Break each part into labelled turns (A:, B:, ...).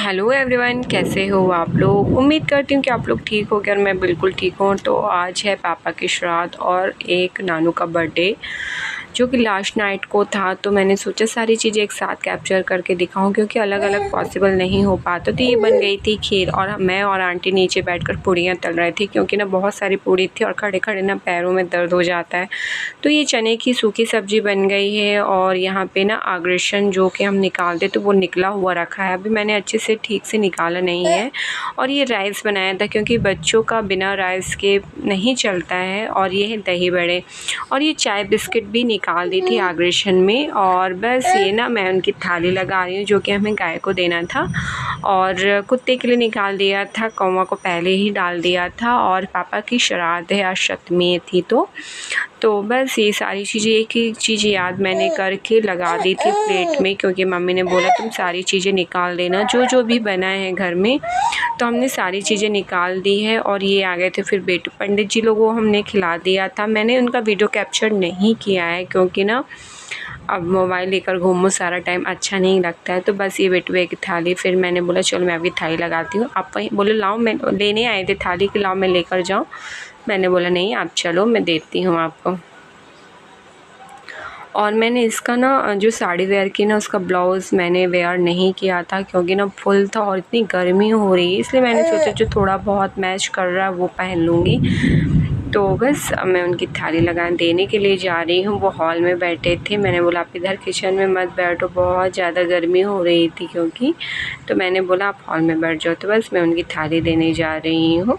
A: Hello everyone, कैसे हो आप लोग। उम्मीद करती हूँ कि आप लोग ठीक हो गए और मैं बिल्कुल ठीक हूँ। तो आज है पापा की श्राद्ध और एक नानू का बर्थडे जो कि लास्ट नाइट को था। तो मैंने सोचा सारी चीज़ें एक साथ कैप्चर करके दिखाऊं क्योंकि अलग अलग पॉसिबल नहीं हो पाता। तो ये बन गई थी खीर और मैं और आंटी नीचे बैठकर पूड़ियाँ तल रहे थे क्योंकि ना बहुत सारी पूड़ी थी और खड़े खड़े ना पैरों में दर्द हो जाता है। तो ये चने की सूखी सब्ज़ी बन गई है और यहाँ पे ना आग्रेशन जो कि हम निकालते तो वो निकला हुआ रखा है। अभी मैंने अच्छे से ठीक से निकाला नहीं है। और ये राइस बनाया था क्योंकि बच्चों का बिना राइस के नहीं चलता है। और ये है दही बड़े और ये चाय बिस्किट भी निकाल दी थी आग्रेशन में। और बस ये ना मैं उनकी थाली लगा रही हूँ जो कि हमें गाय को देना था और कुत्ते के लिए निकाल दिया था, कौवा को पहले ही डाल दिया था। और पापा की श्राद्ध है, आज सप्तमी थी। तो बस ये सारी चीज़ें एक एक चीज़ याद मैंने करके लगा दी थी प्लेट में क्योंकि मम्मी ने बोला तुम सारी चीज़ें निकाल देना जो जो भी बना है घर में। तो हमने सारी चीज़ें निकाल दी है और ये आ गए थे। फिर बेटू पंडित जी लोगों को हमने खिला दिया था। मैंने उनका वीडियो कैप्चर नहीं किया है क्योंकि ना अब मोबाइल लेकर घूमो सारा टाइम अच्छा नहीं लगता है। तो बस ये बेटुए की थाली, फिर मैंने बोला चलो मैं अभी थाली लगाती हूँ। आप वहीं बोले लाओ, मैं लेने आए थे थाली कि लाओ मैं लेकर जाऊँ। मैंने बोला नहीं आप चलो, मैं देती हूँ आपको। और मैंने इसका ना जो साड़ी वेयर की ना उसका ब्लाउज़ मैंने वेयर नहीं किया था क्योंकि ना फुल था और इतनी गर्मी हो रही है, इसलिए मैंने सोचा जो थोड़ा बहुत मैच कर रहा है वो पहन लूँगी। तो बस अब मैं उनकी थाली लगा देने के लिए जा रही हूँ। वो हॉल में बैठे थे, मैंने बोला आप इधर किचन में मत बैठो, बहुत ज़्यादा गर्मी हो रही थी क्योंकि। तो मैंने बोला आप हॉल में बैठ जाओ। तो बस मैं उनकी थाली देने जा रही हूँ।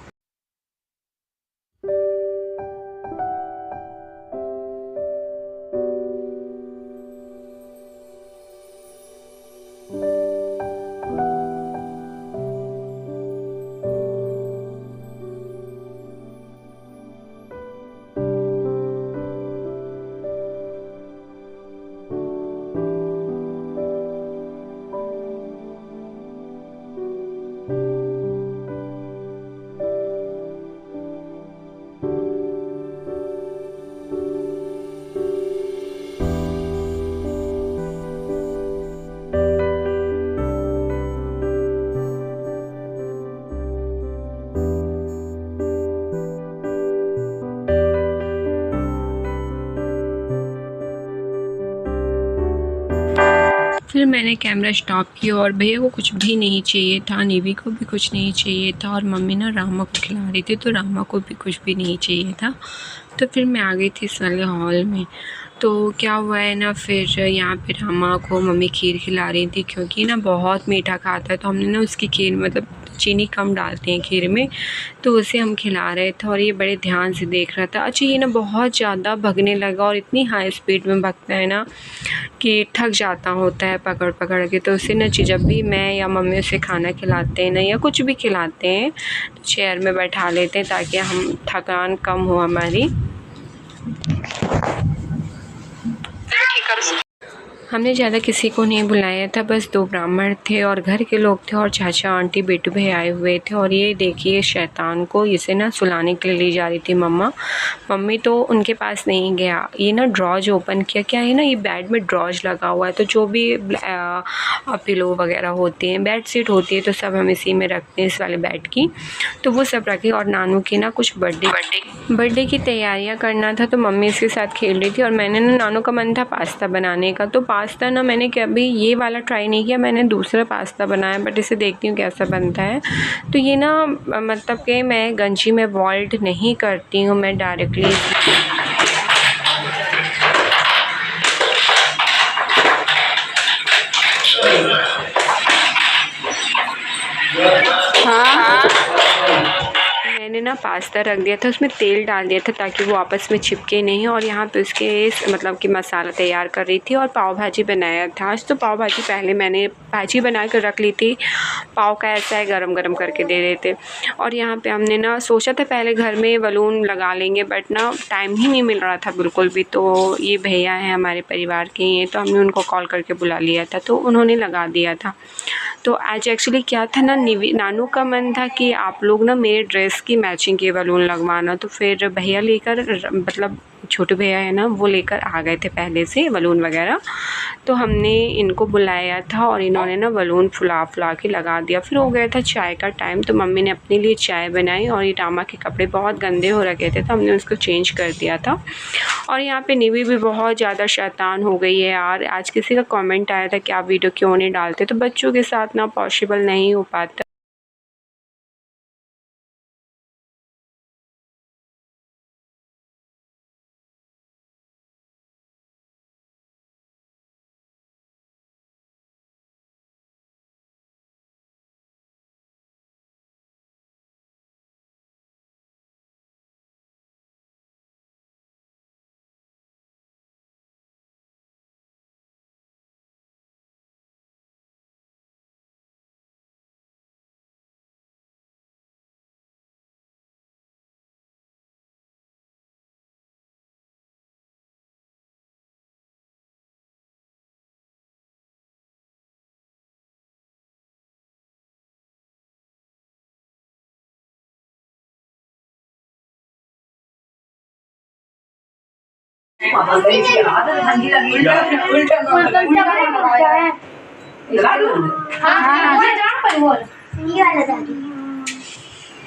A: फिर मैंने कैमरा स्टॉप किया और भैया को कुछ भी नहीं चाहिए था, निवी को भी कुछ नहीं चाहिए था और मम्मी ना रामा को खिला रही थी तो रामा को भी कुछ भी नहीं चाहिए था। तो फिर मैं आ गई थी इस वाले हॉल में। तो क्या हुआ है ना, फिर यहाँ पे रामा को मम्मी खीर खिला रही थी क्योंकि ना बहुत मीठा खाता है। तो हमने ना उसकी खीर मतलब चीनी कम डालते हैं खीर में, तो उसे हम खिला रहे थे और ये बड़े ध्यान से देख रहा था। अच्छा ये ना बहुत ज़्यादा भगने लगा और इतनी हाई स्पीड में भगता है ना कि थक जाता होता है पकड़ पकड़ के। तो उसे ना जब भी मैं या मम्मी उसे खाना खिलाते हैं ना या कुछ भी खिलाते हैं तो चेयर में बैठा लेते हैं ताकि हम थकान कम हो हमारी। हमने ज़्यादा किसी को नहीं बुलाया था, बस 2 ब्राह्मण थे और घर के लोग थे और चाचा आंटी बेटू भाई आए हुए थे। और ये देखिए शैतान को इसे ना सुलाने के लिए ले जा रही थी मम्मी तो उनके पास नहीं गया। ये ना ड्रॉज ओपन किया, क्या है ना ये बेड में ड्रॉज लगा हुआ है तो जो भी पिलो वगैरह होते हैं, बेड शीट होती है तो सब हम इसी में रखते हैं, इस वाले बेड की। तो वो सब रखे और नानू की ना कुछ बर्थडे की तैयारियां करना था तो मम्मी इसके साथ खेल रही थी। और मैंने ना नानू का मन था पास्ता बनाने का, तो पास्ता ना मैंने कभी ये वाला ट्राई नहीं किया, मैंने दूसरा पास्ता बनाया बट इसे देखती हूँ कैसा बनता है। तो ये ना मतलब कि मैं गंजी में बॉइल्ड नहीं करती हूँ, मैं डायरेक्टली मैंने ना पास्ता रख दिया था, उसमें तेल डाल दिया था ताकि वो आपस में चिपके नहीं। और यहाँ पे उसके मतलब कि मसाला तैयार कर रही थी और पाव भाजी बनाया था आज। तो पाव भाजी पहले मैंने भाजी बना कर रख ली थी, पाव का ऐसा है गरम गरम करके दे देते। और यहाँ पे हमने ना सोचा था पहले घर में बलून लगा लेंगे बट ना टाइम ही नहीं मिल रहा था बिल्कुल भी। तो ये भैया हैं हमारे परिवार के ही हैं तो हमने उनको कॉल करके बुला लिया था तो उन्होंने लगा दिया था। तो आज एक्चुअली क्या था ना, नानू का मन था कि आप लोग ना मेरे ड्रेस की मैचिंग के बलून लगवाना। तो फिर भैया लेकर मतलब छोटे भैया है ना, वो लेकर आ गए थे पहले से बलून वगैरह। तो हमने इनको बुलाया था और इन्होंने ना बलून फुला के लगा दिया। फिर हो गया था चाय का टाइम, तो मम्मी ने अपने लिए चाय बनाई और ये टामा के कपड़े बहुत गंदे हो रखे थे तो हमने उसको चेंज कर दिया था। और यहाँ पे निवी भी बहुत ज़्यादा शैतान हो गई है यार। आज किसी का कमेंट आया था कि आप वीडियो क्यों नहीं डालते, तो बच्चों के साथ ना पॉसिबल नहीं हो पाता।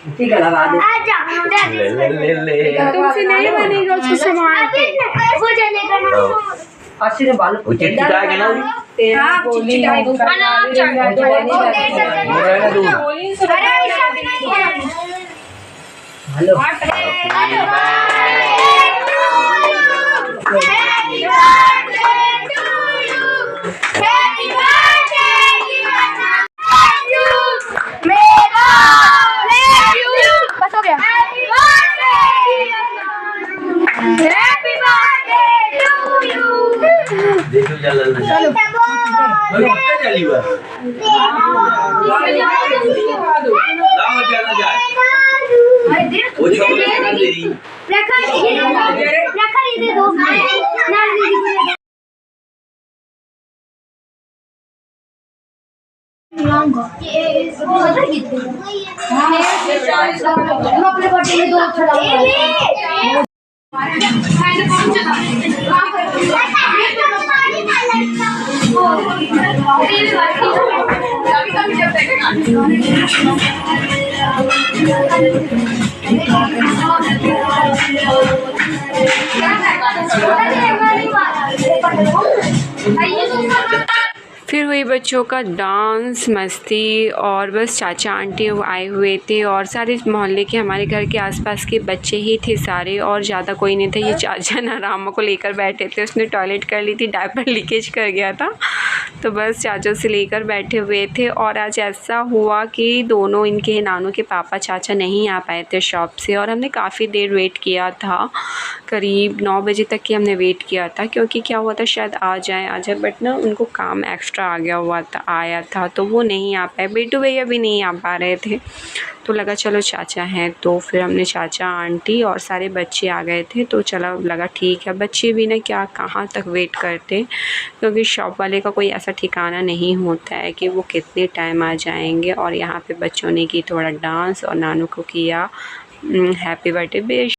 B: ठीक है, लगा दे।
A: तुमसे नहीं बनेगा उसको संभाल के।
B: वो जलेगा ना। अस्सी ने बाल
C: वो चिट्ठी का है ना,
B: हां चिट्ठी का हेलो
C: देखो चल चलो कितना चली हुआ लाओ चला जाए वो छोटे कर दे रही
B: रखा दे दो ना दीदी अपने बर्थडे में दो थोड़ा
A: फिर हुई बच्चों का डांस मस्ती और बस चाचा आंटी वो आए हुए थे और सारे मोहल्ले के हमारे घर के आसपास के बच्चे ही थे सारे और ज़्यादा कोई नहीं था। ये चाचा ना रामा को लेकर बैठे थे, उसने टॉयलेट कर ली थी, डायपर लीकेज कर गया था, तो बस चाचा से लेकर बैठे हुए थे। और आज ऐसा हुआ कि दोनों इनके नानू के पापा चाचा नहीं आ पाए थे शॉप से और हमने काफ़ी देर वेट किया था, करीब 9 बजे तक की हमने वेट किया था, क्योंकि क्या हुआ था शायद आ जाए बट ना उनको काम एक्स्ट्रा आया था तो वो नहीं आ पाए। बेटू भैया भी नहीं आ पा रहे थे तो लगा चलो चाचा हैं, तो फिर हमने चाचा आंटी और सारे बच्चे आ गए थे तो चला लगा ठीक है। बच्चे भी ना क्या कहाँ तक वेट करते, क्योंकि शॉप वाले का कोई ऐसा ठिकाना नहीं होता है कि वो कितने टाइम आ जाएंगे। और यहाँ पे बच्चों ने की थोड़ा डांस और नानू को किया हैप्पी बर्थडे।